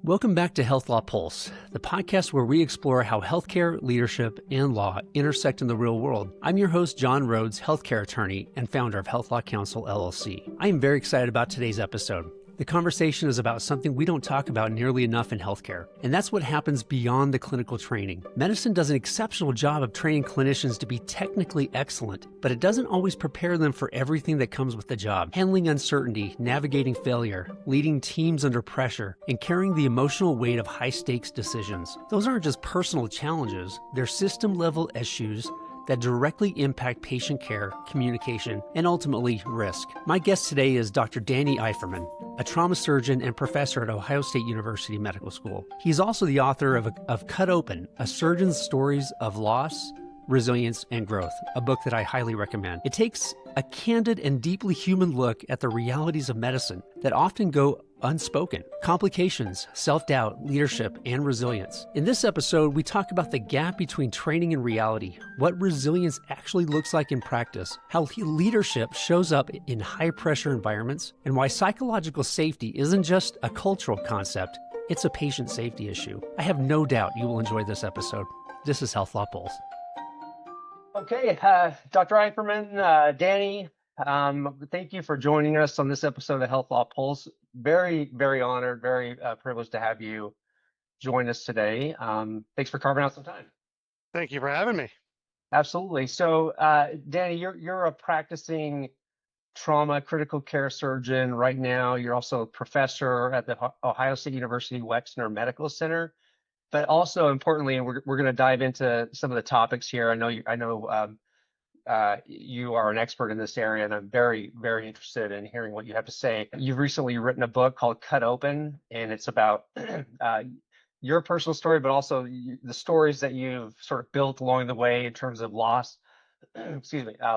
Welcome back to Health Law Pulse, the podcast where we explore how healthcare, leadership, and law intersect in the real world. I'm your host, John Rhodes, healthcare attorney and founder of Health Law Counsel, LLC. I am very excited about today's episode. The conversation is about something we don't talk about nearly enough in healthcare, and that's what happens beyond the clinical training. Medicine does an exceptional job of training clinicians to be technically excellent, but it doesn't always prepare them for everything that comes with the job. Handling uncertainty, navigating failure, leading teams under pressure, and carrying the emotional weight of high-stakes decisions. Those aren't just personal challenges, they're system-level issues that directly impact patient care, communication, and ultimately risk. My guest today is Dr. Danny Eiferman, a trauma surgeon and professor at Ohio State University Medical School. He's also the author of Cut Open, A Surgeon's Stories of Loss, Resilience, and Growth, a book that I highly recommend. It takes a candid and deeply human look at the realities of medicine that often go unspoken. Complications, self-doubt, leadership, and resilience. In this episode, we talk about the gap between training and reality, what resilience actually looks like in practice, how leadership shows up in high-pressure environments, and why psychological safety isn't just a cultural concept, it's a patient safety issue. I have no doubt you will enjoy this episode. This is Health Law Pulse. Okay, Dr. Eiferman, Danny, thank you for joining us on this episode of Health Law Pulse. Very, very honored, very privileged to have you join us today. Thanks for carving out some time. Thank you for having me. Absolutely. So, Danny, you're a practicing trauma critical care surgeon right now. You're also a professor at the Ohio State University Wexner Medical Center. But also importantly, and we're going to dive into some of the topics here. I know you are an expert in this area, and I'm very, very interested in hearing what you have to say. You've recently written a book called Cut Open, and it's about your personal story, but also the stories that you've sort of built along the way in terms of loss,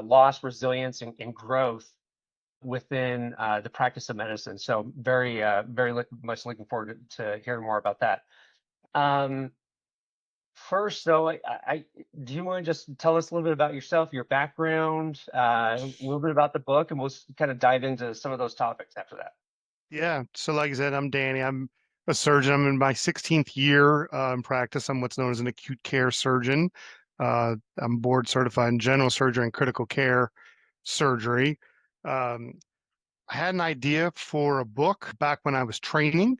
loss, resilience, and growth within the practice of medicine. So very much looking forward to hearing more about that. First, though, do you want to just tell us a little bit about yourself, your background, a little bit about the book, and we'll kind of dive into some of those topics after that. Yeah. So like I said, I'm Danny. I'm a surgeon. I'm in my 16th year in practice. I'm what's known as an acute care surgeon. I'm board certified in general surgery and critical care surgery. I had an idea for a book back when I was training.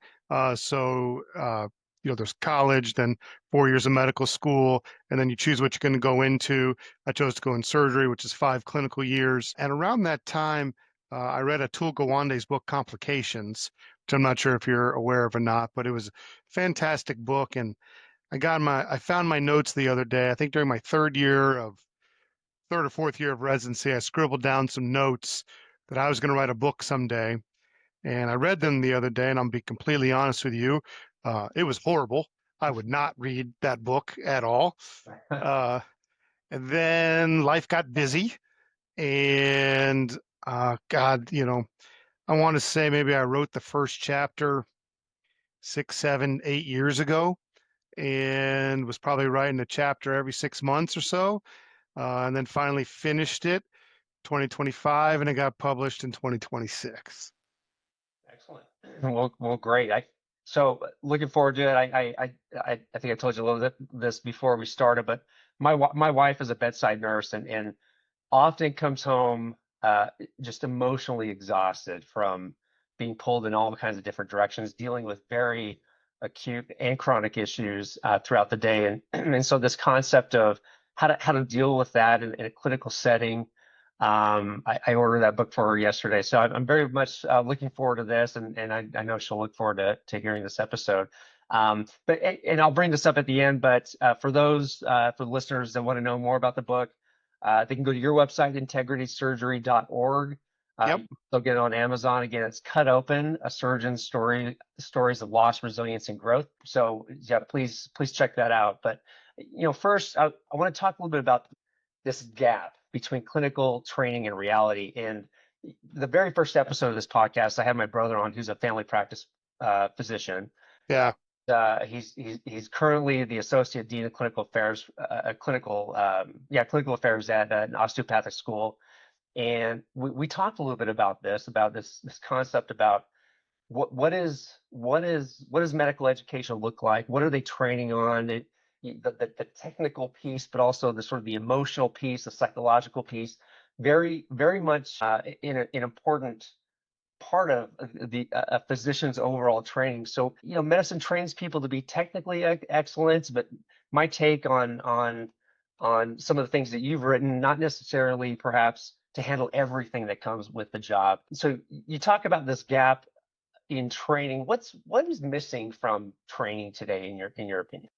There's college, then 4 years of medical school, and then you choose what you're going to go into. I chose to go in surgery, which is 5 clinical years. And around that time, I read Atul Gawande's book, Complications, which I'm not sure if you're aware of or not, but it was a fantastic book. And I found my notes the other day. I think during my third or fourth year of residency, I scribbled down some notes that I was going to write a book someday. And I read them the other day, and I'll be completely honest with you. It was horrible. I would not read that book at all. And then life got busy, and I want to say maybe I wrote the first chapter 6, 7, 8 years ago, and was probably writing a chapter every 6 months or so, and then finally finished it 2025, and it got published in 2026. Excellent. Well, great. So looking forward to it. I think I told you a little bit this before we started, but my wife is a bedside nurse and often comes home just emotionally exhausted from being pulled in all kinds of different directions, dealing with very acute and chronic issues throughout the day, and so this concept of how to deal with that in a clinical setting. I ordered that book for her yesterday, so I'm very much looking forward to this, and I know she'll look forward to hearing this episode. But I'll bring this up at the end. But for the listeners that want to know more about the book, they can go to your website, integritysurgery.org. Yep. They'll get it on Amazon. Again, it's Cut Open: A Surgeon's Stories of Loss, Resilience, and Growth. So yeah, please check that out. But first, I want to talk a little bit about this gap between clinical training and reality. And the very first episode of this podcast, I had my brother on, who's a family practice physician. Yeah. He's currently the associate dean of clinical affairs, clinical affairs at an osteopathic school. And we talked a little bit about this concept about what does medical education look like? What are they training on? The technical piece, but also the sort of the emotional piece, the psychological piece, very much an important part of a physician's overall training. So, medicine trains people to be technically excellent, but my take on some of the things that you've written, not necessarily perhaps to handle everything that comes with the job. So you talk about this gap in training. What is missing from training today in your opinion?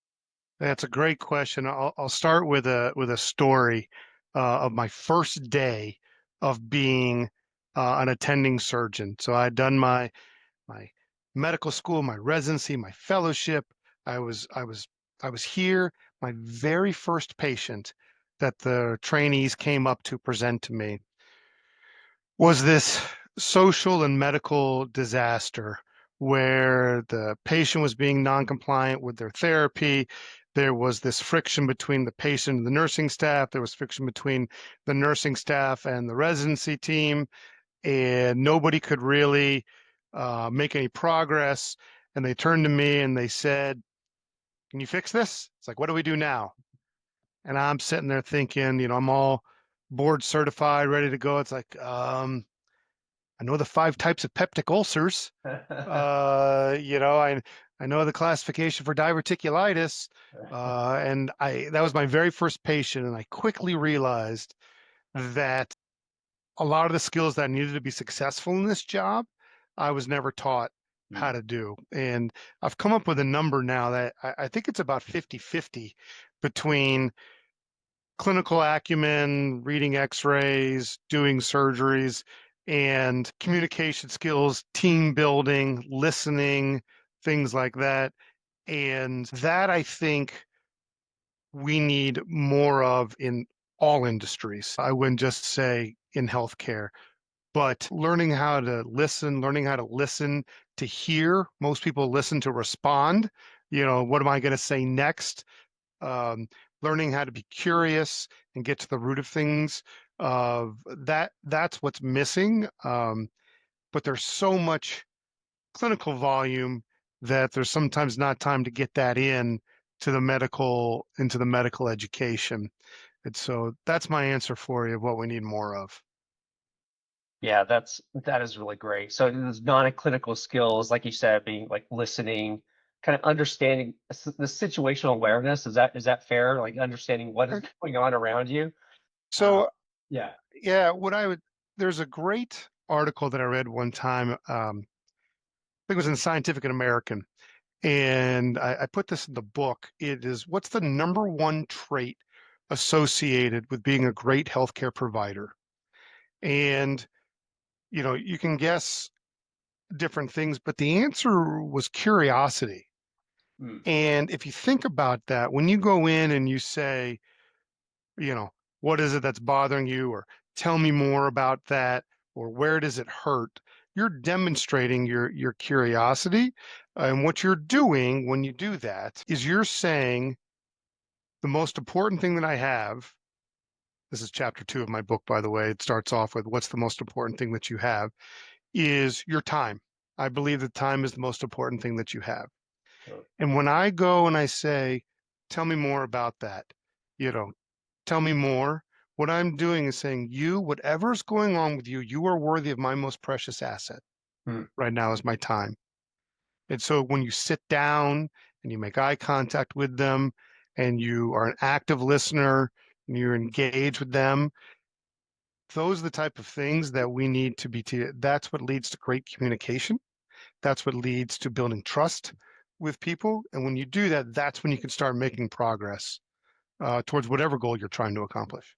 That's a great question. I'll start with a story of my first day of being an attending surgeon. So I had done my medical school, my residency, my fellowship. I was I was I was here. My very first patient that the trainees came up to present to me was this social and medical disaster where the patient was being non-compliant with their therapy. There was this friction between the patient and the nursing staff. There was friction between the nursing staff and the residency team, and nobody could really make any progress. And they turned to me and they said, "Can you fix this?" It's like, "What do we do now?" And I'm sitting there thinking, I'm all board certified, ready to go. It's like, I know the 5 types of peptic ulcers. I know the classification for diverticulitis. And that was my very first patient, and I quickly realized that a lot of the skills that I needed to be successful in this job, I was never taught how Mm. to do. And I've come up with a number now that I think it's about 50-50 between clinical acumen, reading x-rays, doing surgeries, and communication skills, team building, listening, things like that. And that I think we need more of in all industries. I wouldn't just say in healthcare, but learning how to listen to hear. Most people listen to respond. What am I going to say next? um, Learning how to be curious and get to the root of things. That's what's missing. But there's so much clinical volume that there's sometimes not time to get that into the medical education. And so that's my answer for you of what we need more of. Yeah, that is really great. So those non-clinical skills, like you said, being like listening, kind of understanding the situational awareness. Is that fair? Like understanding what is Okay. going on around you. Uh, So yeah. yeah, there's a great article that I read one time. I think it was in Scientific American. And I put this in the book. It is, what's the number one trait associated with being a great healthcare provider? And, you can guess different things, but the answer was curiosity. Mm, And if you think about that, when you go in and you say, you know, what is it that's bothering you, or tell me more about that, or where does it hurt? You're demonstrating your curiosity. And what you're doing when you do that is you're saying, the most important thing that I have, this is chapter 2 of my book, by the way. It starts off with, what's the most important thing that you have, is your time. I believe that time is the most important thing that you have. sure. And when I go and I say, tell me more about that, you know, tell me more, what I'm doing is saying, whatever's going on with you, you are worthy of my most precious asset Mm. right now is my time. And so when you sit down and you make eye contact with them and you are an active listener and you're engaged with them, those are the type of things that we need to be. That's what leads to great communication. That's what leads to building trust with people. And when you do that, that's when you can start making progress towards whatever goal you're trying to accomplish.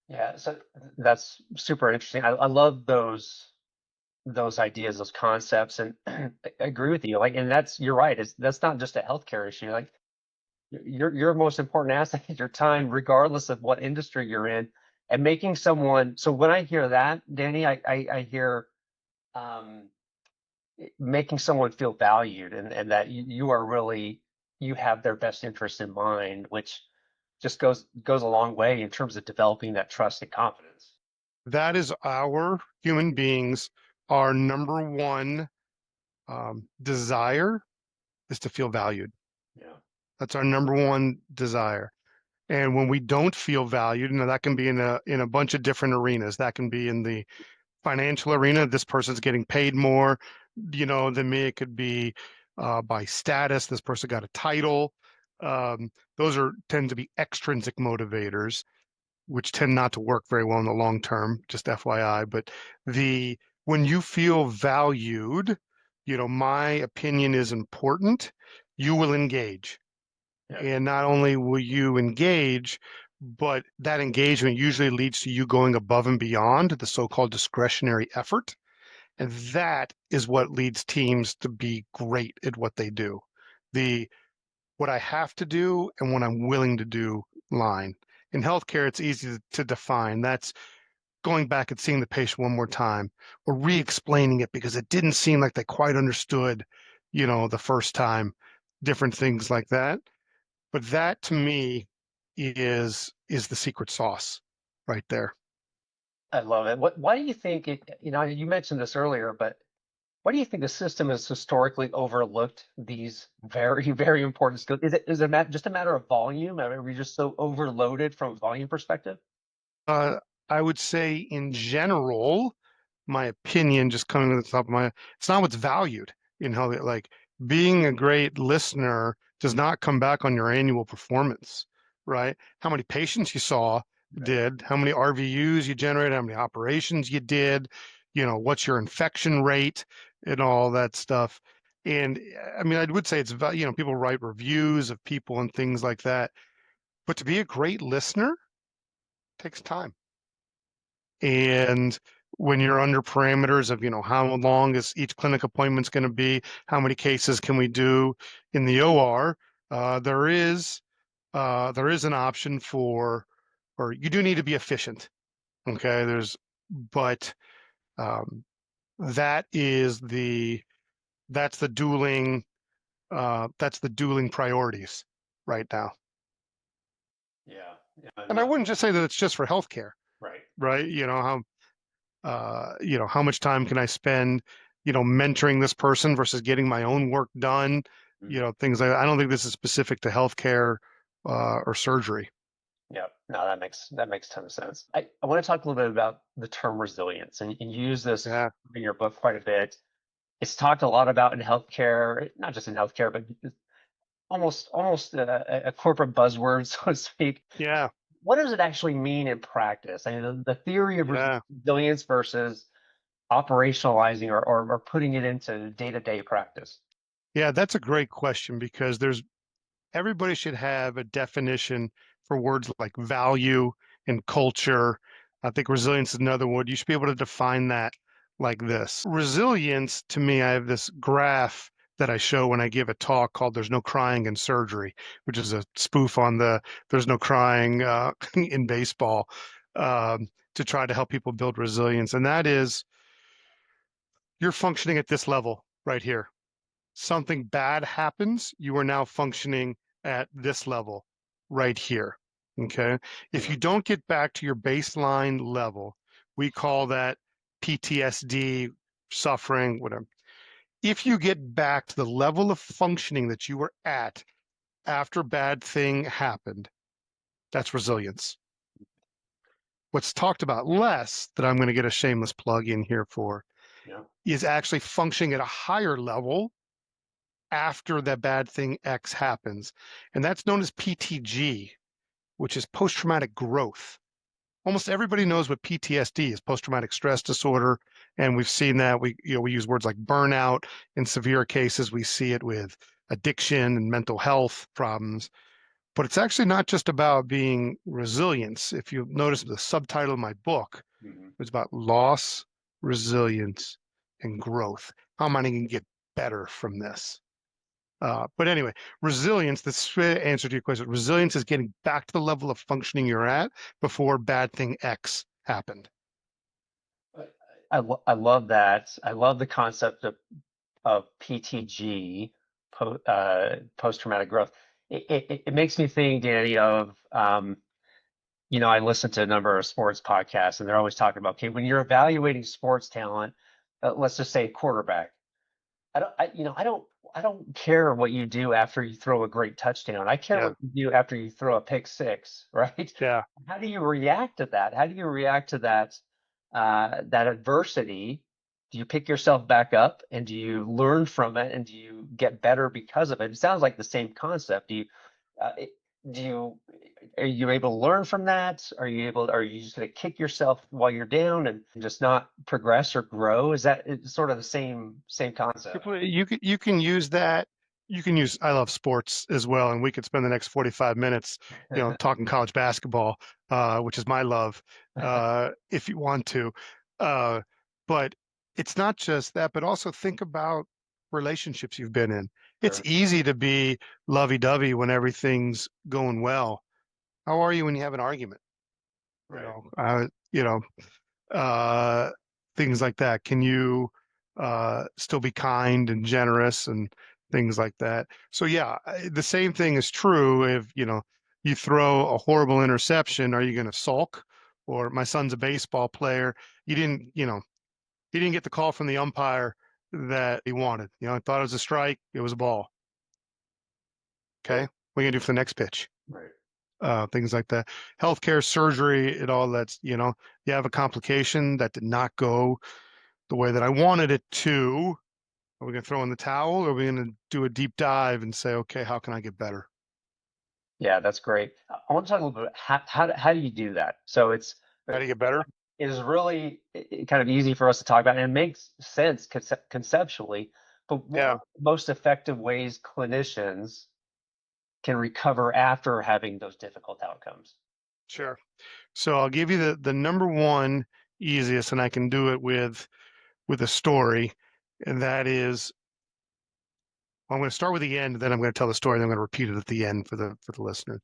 Yeah. So that's super interesting. I love those ideas, those concepts, and I agree with you. Like, and you're right. That's not just a healthcare issue. Like your most important asset is your time, regardless of what industry you're in, and making someone. So when I hear that, Danny, I hear um, making someone feel valued, and that you are really you have their best interest in mind, which just goes a long way in terms of developing that trust and confidence. That is our human beings, our number one Desire is to feel valued. Yeah. That's our number one desire. And when we don't feel valued, that can be in a bunch of different arenas. That can be in the financial arena. This person's getting paid more, than me. It could be by status. This person got a title. Those tend to be extrinsic motivators, which tend not to work very well in the long term. Just FYI. But when you feel valued, my opinion is important. You will engage. Yeah. And not only will you engage, but that engagement usually leads to you going above and beyond the so-called discretionary effort. And that is what leads teams to be great at what they do. The what I have to do and what I'm willing to do line. In healthcare, it's easy to define. That's going back and seeing the patient one more time or re-explaining it because it didn't seem like they quite understood, the first time, different things like that. But that to me is the secret sauce right there. I love it. Why do you think you mentioned this earlier, but why do you think the system has historically overlooked these very, very important skills? Is it just a matter of volume? I mean, are we just so overloaded from a volume perspective? Uh, I would say in general, my opinion, just coming to the top of it's not what's valued in how like being a great listener does not come back on your annual performance, right? How many patients you saw Right. did, how many RVUs you generated, how many operations you did, what's your infection rate and all that stuff. And I mean, I would say people write reviews of people and things like that, but to be a great listener takes time. And when you're under parameters of, how long is each clinic appointment's going to be, how many cases can we do in the OR, there is an option or you do need to be efficient. Okay, but um, that is that's the dueling priorities right now. Yeah. Yeah. And I wouldn't just say that it's just for healthcare, Right. right? How much time can I spend, mentoring this person versus getting my own work done, Mhm. things like that. I don't think this is specific to healthcare or surgery. Yeah. No, that makes a ton of sense. I want to talk a little bit about the term resilience, and you use this Yeah, in your book quite a bit. It's talked a lot about in healthcare, not just in healthcare, but almost a corporate buzzword, so to speak. yeah, What does it actually mean in practice? I mean, the theory of yeah, resilience versus operationalizing or putting it into day-to-day practice. yeah. That's a great question because everybody should have a definition for words like value and culture. I think resilience is another word. You should be able to define that like this. Resilience, to me, I have this graph that I show when I give a talk called There's No Crying in Surgery, which is a spoof on the There's No Crying in baseball, to try to help people build resilience. And that is you're functioning at this level right here. Something bad happens, you are now functioning at this level right here. Okay. If you Mhm. don't get back to your baseline level, we call that PTSD, suffering, whatever. If you get back to the level of functioning that you were at after bad thing happened, that's resilience. What's talked about less, that I'm going to get a shameless plug in here for, Yeah. is actually functioning at a higher level after that bad thing X happens. And that's known as PTG, which is post traumatic growth. Almost everybody knows what PTSD is, post traumatic stress disorder. And we've seen that we use words like burnout in severe cases. We see it with addiction and mental health problems. But it's actually not just about being resilience. If you notice the subtitle of my book, Mhm. it's about loss, resilience, and growth. How am I going to get better from this? But anyway, resilience, the straight answer to your question, resilience is getting back to the level of functioning you're at before bad thing X happened. I love that. I love the concept of PTG, post-traumatic growth. It makes me think, Danny, of I listen to a number of sports podcasts, and they're always talking about, okay, when you're evaluating sports talent, let's just say quarterback. I don't care what you do after you throw a great touchdown. I care Yeah, what you do after you throw a pick six, right? yeah. How do you react to that? How do you react to that adversity? Do you pick yourself back up and do you learn from it and do you get better because of it? It sounds like the same concept. Uh, it- do you are you able to learn from that? Are you just going to kick yourself while you're down and just not progress or grow? Is that it's sort of the same concept? You can use that. You can use. I love sports as well, and we could spend the next 45 minutes, talking college basketball, which is my love, if you want to. Uh, but it's not just that, but also think about relationships you've been in. It's Sure. easy to be lovey-dovey when everything's going well. How are you when you have an argument? You Right. know, uh, you know, uh, things like that. Can you still be kind and generous and things like that? So yeah, the same thing is true if you throw a horrible interception. Are you going to sulk? Or my son's a baseball player. He didn't get the call from the umpire that he wanted. I thought it was a strike. It was a ball. Okay, Right. what are you gonna do for the next pitch? Right. Things like that. Healthcare, surgery, it all you have a complication that did not go the way that I wanted it to. Are we going to throw in the towel or are we going to do a deep dive and say, okay, how can I get better? Yeah, that's great. I want to talk a little bit how do you do that? So How do you get better? it is really kind of easy for us to talk about, and it makes sense conceptually. But what Yeah, are the most effective ways clinicians can recover after having those difficult outcomes? sure. So I'll give you the number one easiest, and I can do it with a story, and that is I'm going to start with the end, then I'm going to tell the story, and I'm going to repeat it at the end for the listener.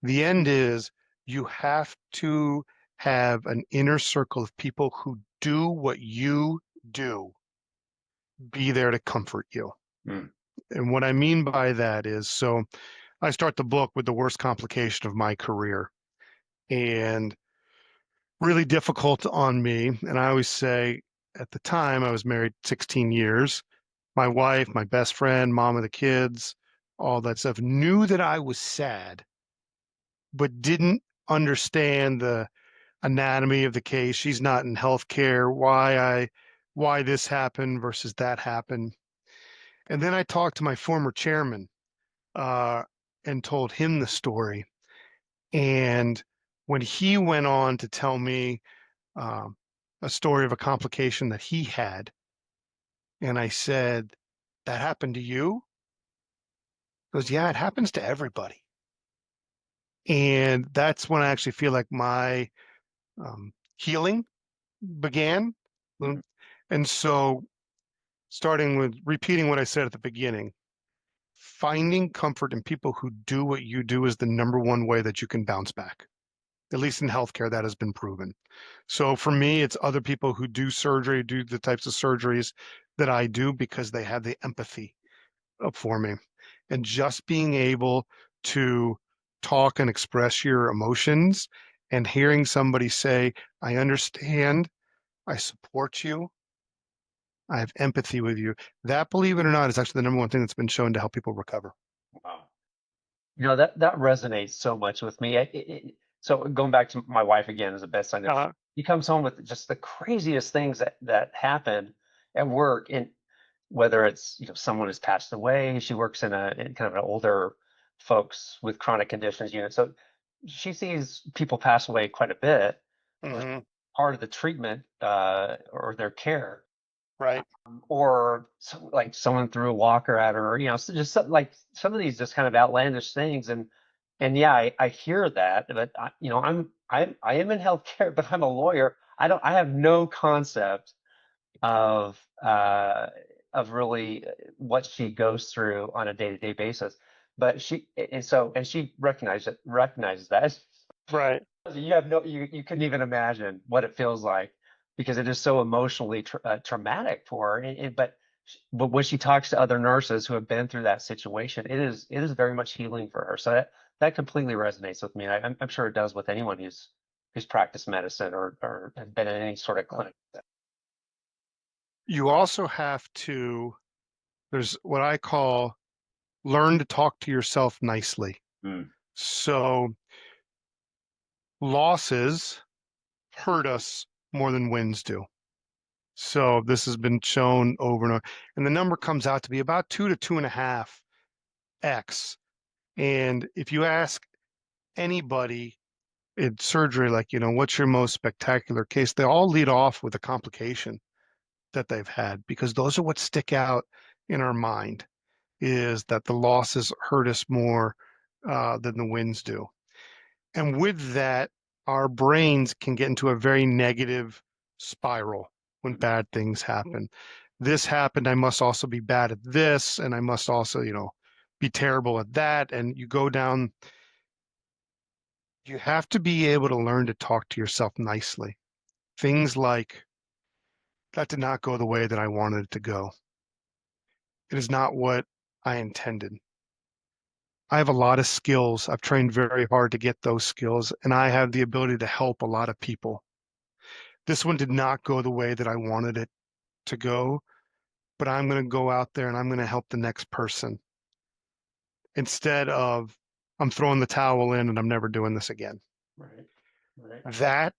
The end is you have to have an inner circle of people who do what you do, be there to comfort you. Mm. And what I mean by that is, so I start the book with the worst complication of my career and really difficult on me. And I always say, at the time, I was married 16 years. My wife, my best friend, mom of the kids, all that stuff, knew that I was sad, but didn't understand the anatomy of the case. She's not in healthcare, why this happened versus that happened. And then I talked to my former chairman uh, and told him the story. And when he went on to tell me um, a story of a complication that he had, and I said, "That happened to you?" He goes, "Yeah, it happens to everybody." And that's when I actually feel like my healing began. Mhm. And so, starting with repeating what I said at the beginning, finding comfort in people who do what you do is the number one way that you can bounce back. At least in healthcare, that has been proven. So for me, it's other people who do surgery, do the types of surgeries that I do because they have the empathy for me. And just being able to talk and express your emotions and hearing somebody say, I understand, I support you, I have empathy with you. That, believe it or not, is actually the number one thing that's been shown to help people recover. Wow. That resonates so much with me. So going back to my wife again is the best sign. Uh, She comes home with just the craziest things that happen at work, and whether it's someone has passed away. She works in kind of an older folks with chronic conditions unit, so she sees people pass away quite a bit as mhm, part of the treatment or their care. right. Or like someone threw a walker at her, so just like some of these just kind of outlandish things. And yeah, I hear that, but I am in healthcare, but I'm a lawyer. I have no concept of really what she goes through on a day-to-day basis. But she recognizes that. Right. You couldn't even imagine what it feels like because it is so emotionally traumatic for her. But when she talks to other nurses who have been through that situation, it is very much healing for her. So that completely resonates with me. I'm sure it does with anyone who's practiced medicine or has been in any sort of clinic. You also have to There's what I call learn to talk to yourself nicely. Mm. So losses hurt us more than wins do. So this has been shown over and over. And the number comes out to be about 2 to 2.5x. And if you ask anybody in surgery, like, what's your most spectacular case? They all lead off with a complication that they've had, because those are what stick out in our mind, is that the losses hurt us more than the wins do. And with that, our brains can get into a very negative spiral when bad things happen. This happened, I must also be bad at this, and I must also, be terrible at that. And you go down, you have to be able to learn to talk to yourself nicely. Things like, that did not go the way that I wanted it to go. It is not what I intended. I have a lot of skills. I've trained very hard to get those skills, and I have the ability to help a lot of people. This one did not go the way that I wanted it to go, but I'm going to go out there and I'm going to help the next person instead of I'm throwing the towel in and I'm never doing this again. Right. Right. That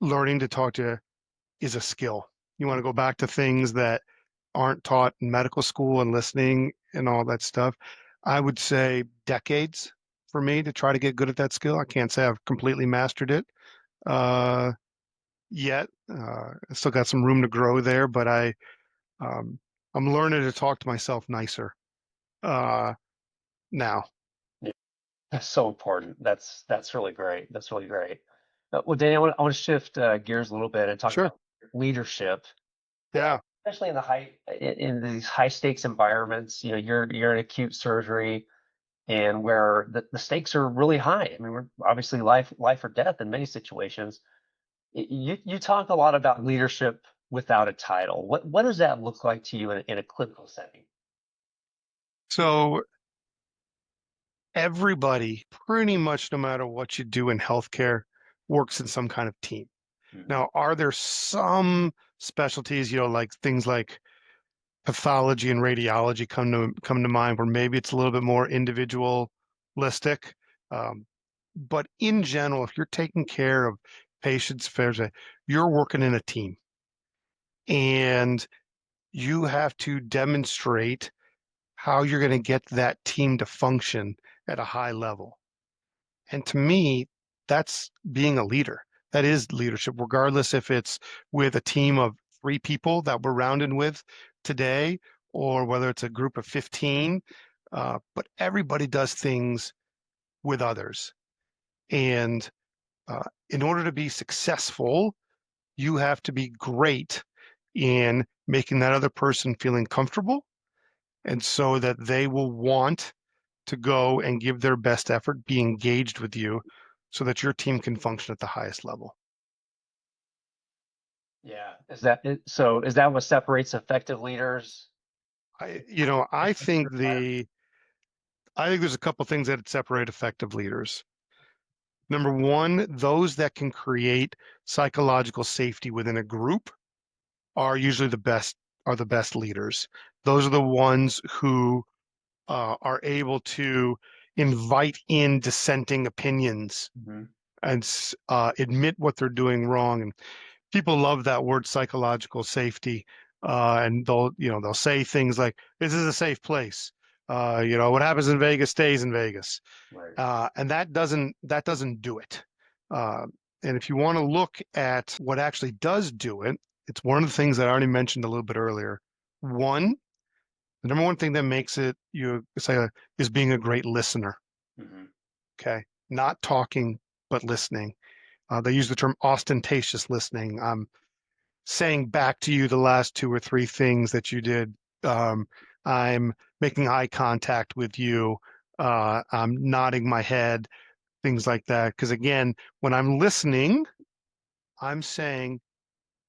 learning to talk to is a skill. You want to go back to things that aren't taught in medical school and listening and all that stuff. I would say decades for me to try to get good at that skill. I can't say I've completely mastered it yet. I still got some room to grow there, but I'm learning to talk to myself nicer now. Yeah. That's so important. That's really great. That's really great. Well, Danny, I want to shift gears a little bit and talk Sure. about leadership. Yeah. Especially in in these high stakes environments. You're in acute surgery, and where the stakes are really high. I mean, we're obviously life or death in many situations. You talk a lot about leadership without a title. What does that look like to you in a clinical setting? So everybody, pretty much no matter what you do in healthcare, works in some kind of team. Mhm. Now, are there some specialties, like things like pathology and radiology come to mind, where maybe it's a little bit more individualistic? But in general, if you're taking care of patients' affairs, you're working in a team, and you have to demonstrate how you're going to get that team to function at a high level. And to me, that's being a leader. That is leadership, regardless if it's with a team of 3 people that we're rounding with today, or whether it's a group of 15. But everybody does things with others. And in order to be successful, you have to be great in making that other person feeling comfortable, and so that they will want to go and give their best effort, be engaged with you, so that your team can function at the highest level. Yeah. Is that what separates effective leaders? I think there's a couple things that separate effective leaders. Number one, those that can create psychological safety within a group are usually the best leaders. Those are the ones who are able to invite in dissenting opinions Mhm. and admit what they're doing wrong. And people love that word, psychological safety. And they'll say things like, "This is a safe place." What happens in Vegas stays in Vegas. Right. And that doesn't do it. Uh, and if you want to look at what actually does do it, it's one of the things that I already mentioned a little bit earlier. One, the number one thing that makes it you say is being a great listener. Mhm. Okay, not talking but listening. They use the term ostentatious listening. I'm saying back to you the last 2 or 3 things that you did. I'm making eye contact with you. I'm nodding my head, things like that. Because again, when I'm listening, I'm saying,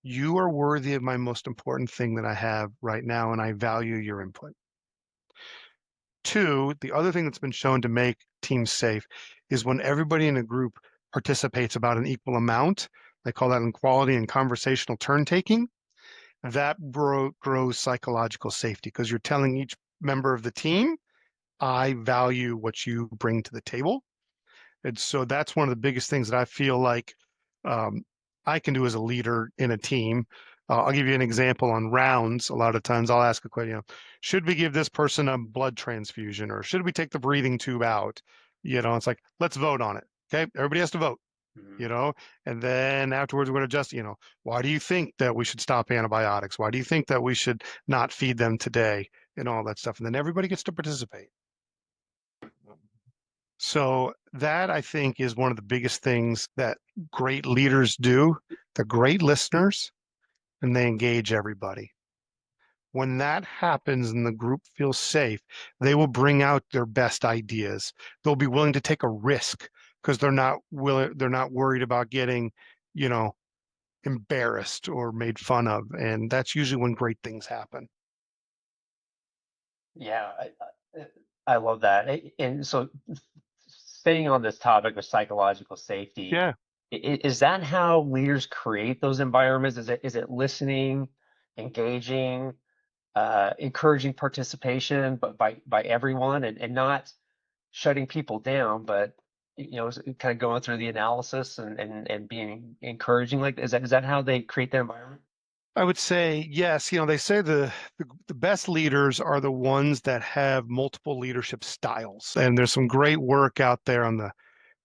you are worthy of my most important thing that I have right now, and I value your input. 2, the other thing that's been shown to make teams safe is when everybody in a group participates about an equal amount. They call that in quality and conversational turn taking. that grows psychological safety because you're telling each member of the team, I value what you bring to the table. And so that's one of the biggest things that I feel like um, I can do as a leader in a team. I'll give you an example on rounds. A lot of times I'll ask a question, should we give this person a blood transfusion or should we take the breathing tube out? It's like, let's vote on it. Okay. Everybody has to vote, Mhm. you know, and then afterwards we're going to adjust, why do you think that we should stop antibiotics? Why do you think that we should not feed them today and all that stuff? And then everybody gets to participate. So that I think is one of the biggest things that great leaders do. They're great listeners and they engage everybody. When that happens and the group feels safe, they will bring out their best ideas. They'll be willing to take a risk because they're not worried about getting, you know, embarrassed or made fun of. And that's usually when great things happen. Yeah, I love that. And so, staying on this topic of psychological safety, Yeah. is that how leaders create those environments? Is it listening, engaging, encouraging participation, but by everyone, and not shutting people down, but kind of going through the analysis and being encouraging? Like, is that how they create the environment? I would say yes. They say the best leaders are the ones that have multiple leadership styles, and there's some great work out there on the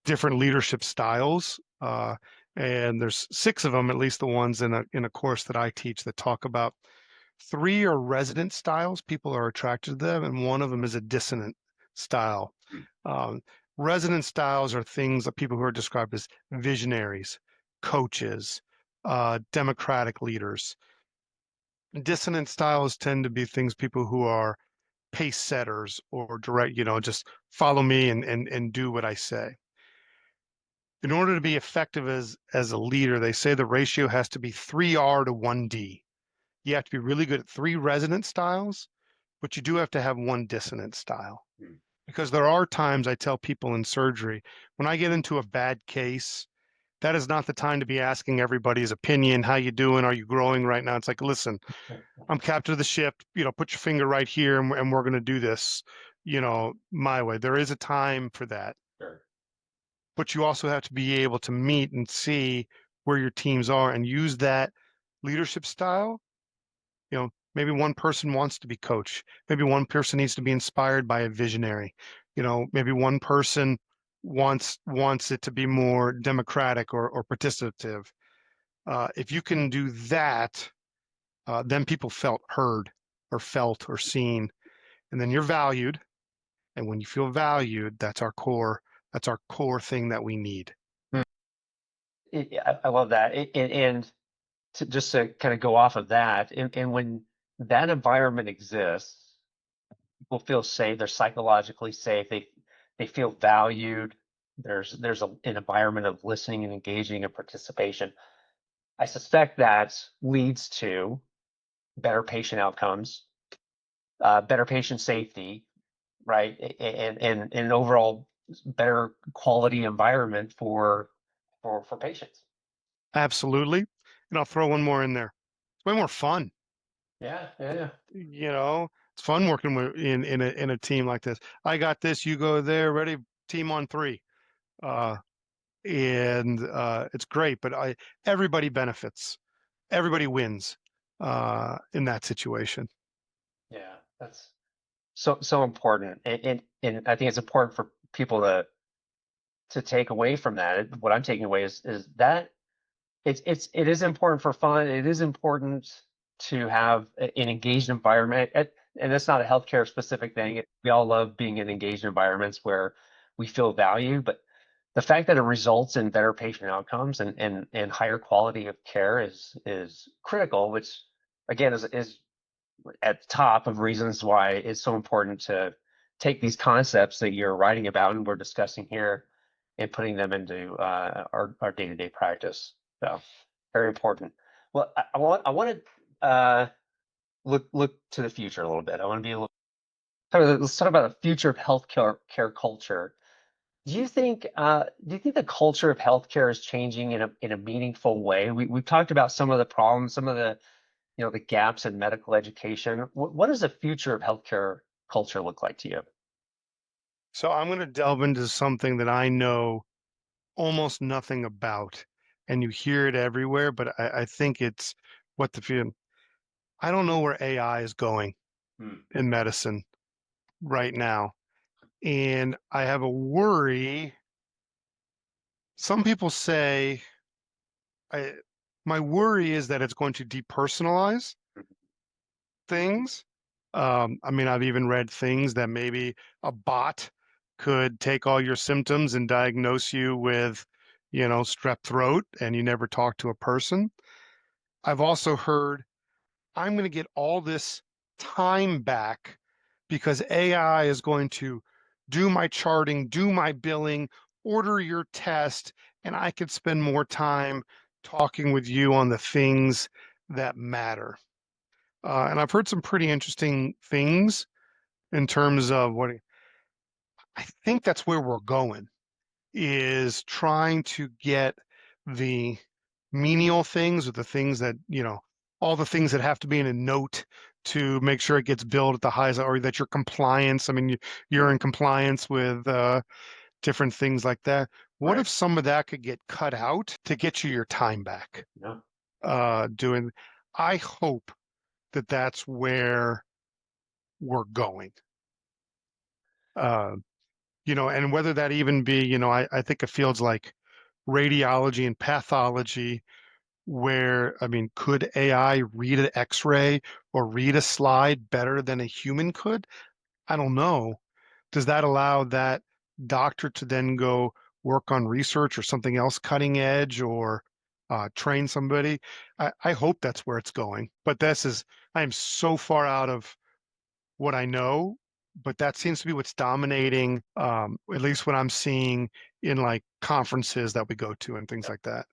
different leadership styles. And there's 6 of them, at least the ones in a course that I teach that talk about. 3 are resident styles. People are attracted to them, and one of them is a dissonant style. Mm. Um, Resident styles are things that people who are described as visionaries, coaches, democratic leaders. Dissonant styles tend to be things people who are pace setters or direct, just follow me and do what I say. In order to be effective as a leader, they say the ratio has to be 3R to 1D. You have to be really good at 3 resonant styles, but you do have to have 1 dissonant style. Mm. Because there are times I tell people in surgery, when I get into a bad case, that is not the time to be asking everybody's opinion. How you doing? Are you growing right now? It's like, listen, I'm captain of the ship, put your finger right here and we're going to do this, my way. There is a time for that, Sure. but you also have to be able to meet and see where your teams are and use that leadership style. Maybe one person wants to be coach. Maybe one person needs to be inspired by a visionary. Maybe one person wants it to be more democratic or participative. If you can do that, then people felt heard or felt or seen, and then you're valued. And when you feel valued, that's our core thing that we need. Mm. I love that. And just to kind of go off of that, and when that environment exists, people feel safe. They're psychologically safe. They feel valued. There's an environment of listening and engaging and participation. I suspect that leads to better patient outcomes, better patient safety, right, and an overall better quality environment for patients. Absolutely. And I'll throw one more in there. It's way more fun. Yeah, yeah, yeah. It's fun working in a team like this. I got this, you go there, ready, team on 3. Uh, and it's great, but everybody benefits. Everybody wins in that situation. Yeah, that's so important, and I think it's important for people to take away from that. What I'm taking away is that it is important for fun. It is important to have an engaged environment, and it's not a healthcare specific thing. We all love being in engaged environments where we feel valued, but the fact that it results in better patient outcomes and higher quality of care is critical, which again is at the top of reasons why it's so important to take these concepts that you're writing about and we're discussing here and putting them into our day-to-day practice. So very important. Well, I want to look to the future a little bit. I want to be a little. Let's talk about the future of healthcare care culture. Do you think the culture of healthcare is changing in a meaningful way? We've talked about some of the problems, some of the the gaps in medical education. What does the future of healthcare culture look like to you? So I'm going to delve into something that I know almost nothing about, and you hear it everywhere, but I think it's what the field. I don't know where AI is going Hmm. in medicine right now. And I have a worry. Some people say, I, my worry is that it's going to depersonalize things. I mean, I've even read things that maybe a bot could take all your symptoms and diagnose you with, strep throat, and you never talk to a person. I've also heard I'm going to get all this time back because AI is going to do my charting, do my billing, order your test, and I could spend more time talking with you on the things that matter. And I've heard some pretty interesting things in terms of what I think that's where we're going is trying to get the menial things or the things that, all the things that have to be in a note to make sure it gets billed at the highest or that your compliance. I mean, you're in compliance with different things like that. What Right. if some of that could get cut out to get you your time back? Yeah. Doing, I hope that that's where we're going. Uh, and whether that even be, I think of fields like radiology and pathology, where, I mean, could AI read an X-ray or read a slide better than a human could? I don't know. Does that allow that doctor to then go work on research or something else cutting edge or train somebody? I hope that's where it's going. But I am so far out of what I know, but that seems to be what's dominating, at least what I'm seeing in like conferences that we go to and things like that.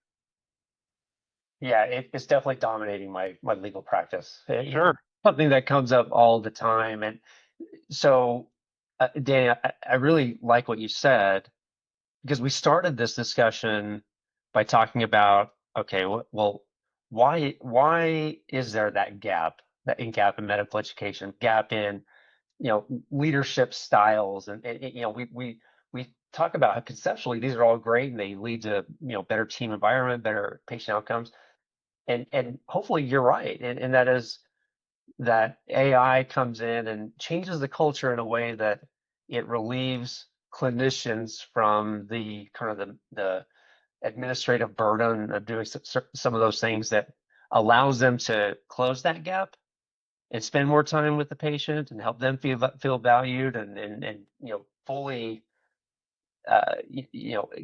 Yeah, it's definitely dominating my legal practice. Sure. Something that comes up all the time. And so, Dan, I really like what you said because we started this discussion by talking about, okay, well, why is there that gap in medical education, gap in leadership styles, and we talk about how conceptually these are all great and they lead to better team environment, better patient outcomes, and hopefully you're right, and that is that AI comes in and changes the culture in a way that it relieves clinicians from the kind of the administrative burden of doing some of those things that allows them to close that gap and spend more time with the patient and help them feel valued and fully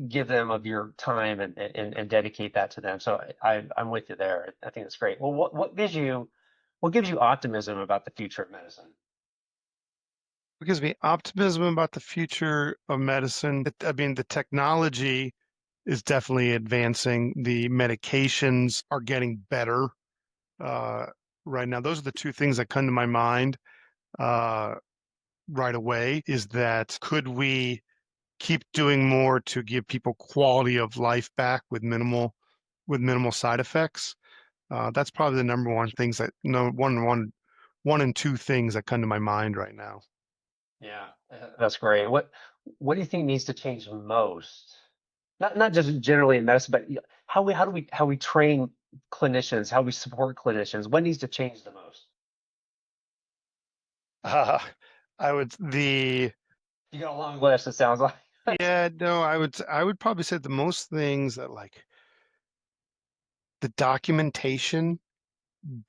give them of your time and dedicate that to them. So I'm with you there. I think that's great. Well, what gives you optimism about the future of medicine? It gives me optimism about the future of medicine. I mean, the technology is definitely advancing. The medications are getting better uh, right now. Those are the two things that come to my mind uh, right away. Is that could we keep doing more to give people quality of life back with minimal side effects? That's probably the number one things that no one and two things that come to my mind right now. Yeah, that's great. What do you think needs to change the most? Not just generally in medicine, but how we train clinicians, how we support clinicians. What needs to change the most? Uh, I would the You got a long list, it sounds like. Yeah, no, I would probably say the most things that like the documentation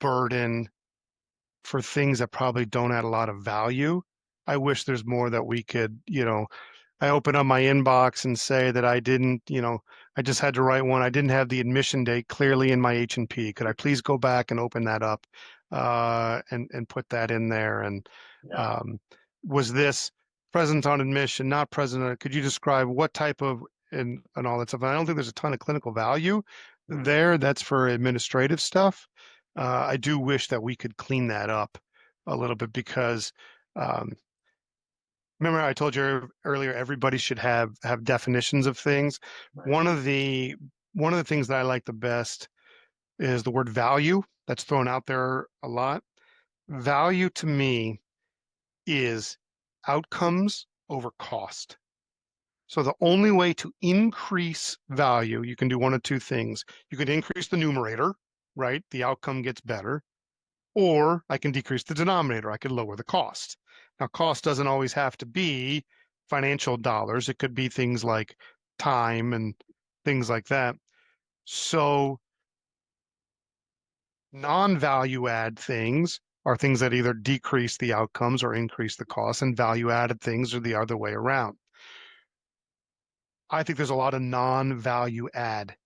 burden for things that probably don't add a lot of value. I wish there's more that we could, I open up my inbox and say that I didn't, I just had to write one. I didn't have the admission date clearly in my H&P. Could I please go back and open that up and put that in there? And Yeah. um, was this present on admission, not present could you describe what type of and all that stuff? And I don't think there's a ton of clinical value Mhm. there. That's for administrative stuff. I do wish that we could clean that up a little bit because um, remember I told you earlier, everybody should have definitions of things. Right. One of the things that I like the best is the word value. that's thrown out there a lot. Value to me is outcomes over cost. So the only way to increase value, you can do one of two things. You can increase the numerator, right? The outcome gets better, or I can decrease the denominator. I can lower the cost. Now, cost doesn't always have to be financial dollars. It could be things like time and things like that. So non-value add things are things that either decrease the outcomes or increase the cost, and value added things are the other way around. I think there's a lot of non-value add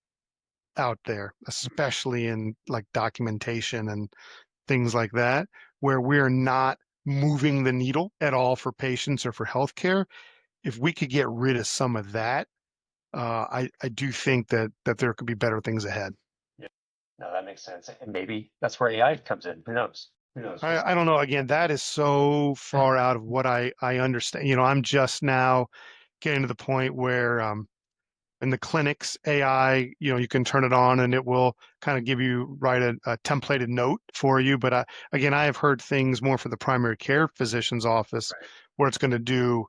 out there, especially in like documentation and things like that, where we're not moving the needle at all for patients or for healthcare. If we could get rid of some of that, I do think that there could be better things ahead. Yeah. No, that makes sense. And maybe that's where AI comes in. Who knows? Who knows? I don't know. Again, that is so far out of what I understand. I'm just now getting to the point where in the clinics, AI, you can turn it on and it will kind of give you write a templated note for you. But again, I have heard things more for the primary care physician's office Right. where it's going to do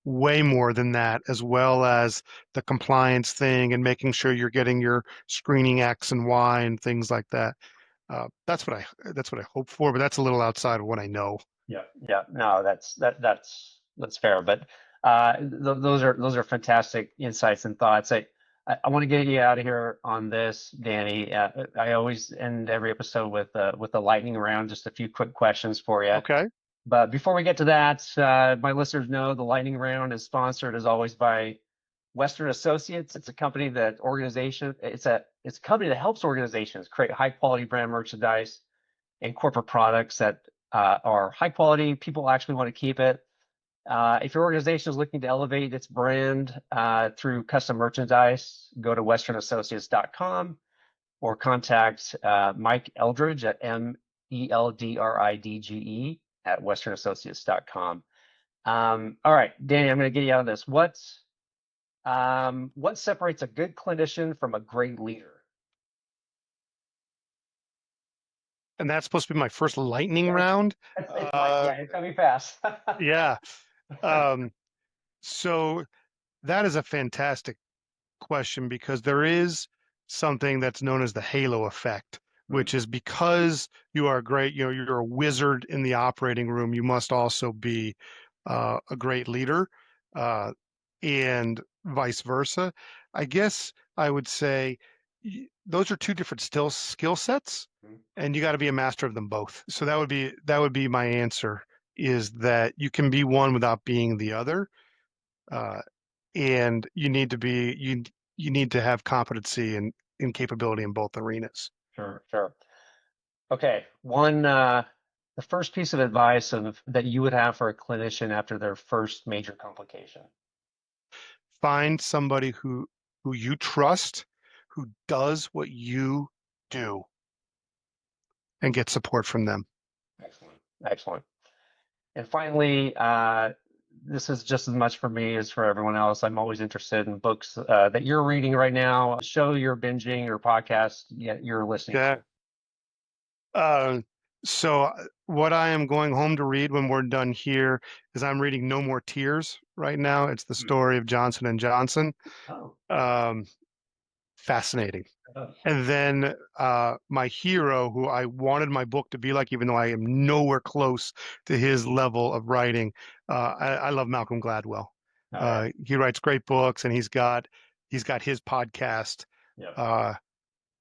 way more than that, as well as the compliance thing and making sure you're getting your screening X and Y and things like that. That's what I hope for, but that's a little outside of what I know. Yeah, yeah. No, that's fair. But those are fantastic insights and thoughts. I want to get you out of here on this, Danny. I always end every episode with a lightning round, just a few quick questions for you. Okay. But before we get to that, my listeners know the lightning round is sponsored as always by Western Associates. It's a company that it's a company that helps organizations create high quality brand merchandise and corporate products that are high quality. People actually want to keep it. If your organization is looking to elevate its brand through custom merchandise, go to westernassociates.com or contact Mike Eldridge at MELDRIDGE at westernassociates.com. All right, Danny, I'm going to get you out of this. What separates a good clinician from a great leader? And that's supposed to be my first lightning Yeah, round. it's coming fast. Yeah. So that is a fantastic question because there is something that's known as the halo effect, which is because you are great, you're a wizard in the operating room, you must also be a great leader, and vice versa. I guess I would say those are two different skill sets, and you got to be a master of them both. So that would be my answer, is that you can be one without being the other. And you need to have competency and capability in both arenas. Sure, sure. Okay, the first piece of advice that you would have for a clinician after their first major complication. Find somebody who you trust, who does what you do, and get support from them. Excellent, excellent. And finally, this is just as much for me as for everyone else. I'm always interested in books that you're reading right now, show you're binging, or podcast you're listening Yeah. So what I am going home to read when we're done here is I'm reading No More Tears right now. It's the to. story of Johnson and Johnson. Oh, Fascinating. oh, And then my hero, who I wanted my book to be like, even though I am nowhere close to his level of writing, I love Malcolm Gladwell. yeah. He writes great books, and he's got his podcast Yeah.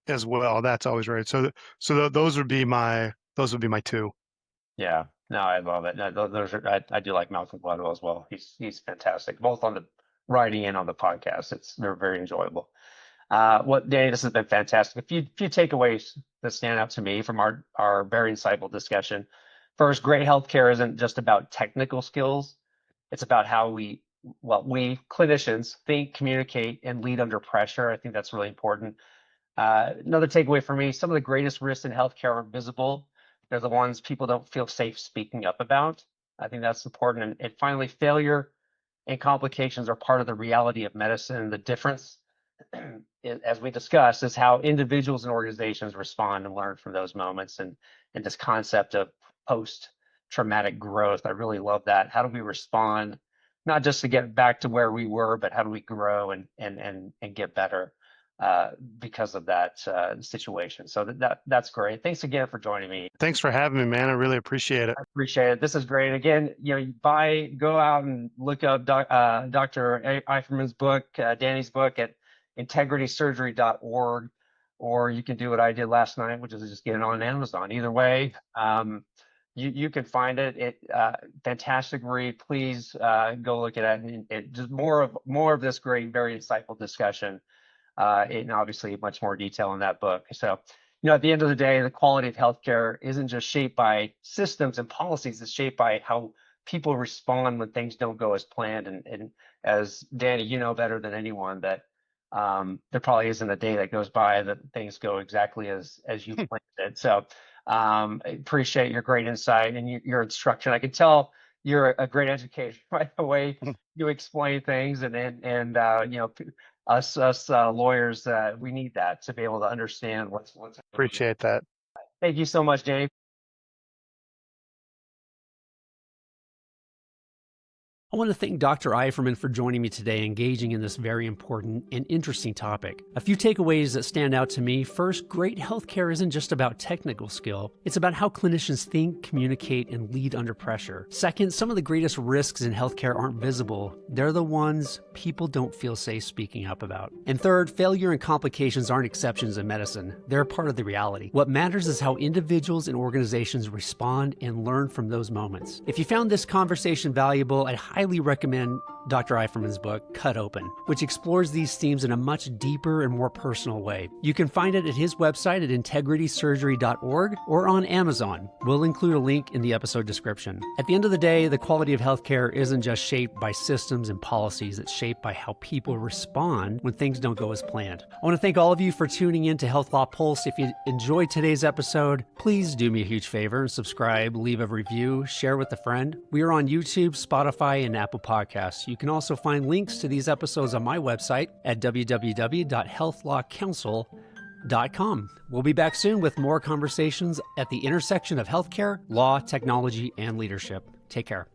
as well. That's always right. So those would be my two. Yeah, no, I love it. No, those are I do like Malcolm Gladwell as well. He's fantastic, both on the writing and on the podcast. They're very enjoyable. Danny, this has been fantastic. A few takeaways that stand out to me from our very insightful discussion. First, great healthcare isn't just about technical skills. It's about how we clinicians think, communicate, and lead under pressure. I think that's really important. Another takeaway for me, some of the greatest risks in healthcare are visible. They're the ones people don't feel safe speaking up about. I think that's important. And finally, failure and complications are part of the reality of medicine. The difference as we discussed, is how individuals and organizations respond and learn from those moments, and this concept of post-traumatic growth. I really love that. How do we respond, not just to get back to where we were, but how do we grow and get better because of that situation? So that's great. Thanks again for joining me. Thanks for having me, man. I really appreciate it. I appreciate it. This is great. Again, go out and look up Dr. Eiferman's book, Danny's book at integritysurgery.org, or you can do what I did last night, which is just get it on Amazon. Either way, you can find it. Fantastic read. Please go look at it. And just more of this great, very insightful discussion, and obviously much more detail in that book. So, at the end of the day, the quality of healthcare isn't just shaped by systems and policies. It's shaped by how people respond when things don't go as planned. And as Danny, you know better than anyone that there probably isn't a day that goes by that things go exactly as you planned it. So I appreciate your great insight and your instruction. I can tell you're a great educator by the way you explain things, and us lawyers, we need that to be able to understand what's. Appreciate that. Thank you so much, Danny. I want to thank Dr. Eiferman for joining me today, engaging in this very important and interesting topic. A few takeaways that stand out to me. First, great healthcare isn't just about technical skill. It's about how clinicians think, communicate, and lead under pressure. Second, some of the greatest risks in healthcare aren't visible. They're the ones people don't feel safe speaking up about. And third, failure and complications aren't exceptions in medicine. They're part of the reality. What matters is how individuals and organizations respond and learn from those moments. If you found this conversation valuable, I'd highly recommend Dr. Eiferman's book, Cut Open, which explores these themes in a much deeper and more personal way. You can find it at his website at integritysurgery.org or on Amazon. We'll include a link in the episode description. At the end of the day, the quality of healthcare isn't just shaped by systems and policies. It's shaped by how people respond when things don't go as planned. I want to thank all of you for tuning in to Health Law Pulse. If you enjoyed today's episode, please do me a huge favor and subscribe, leave a review, share with a friend. We are on YouTube, Spotify, and Apple Podcasts. You can also find links to these episodes on my website at www.healthlawcounsel.com. We'll be back soon with more conversations at the intersection of healthcare, law, technology, and leadership. Take care.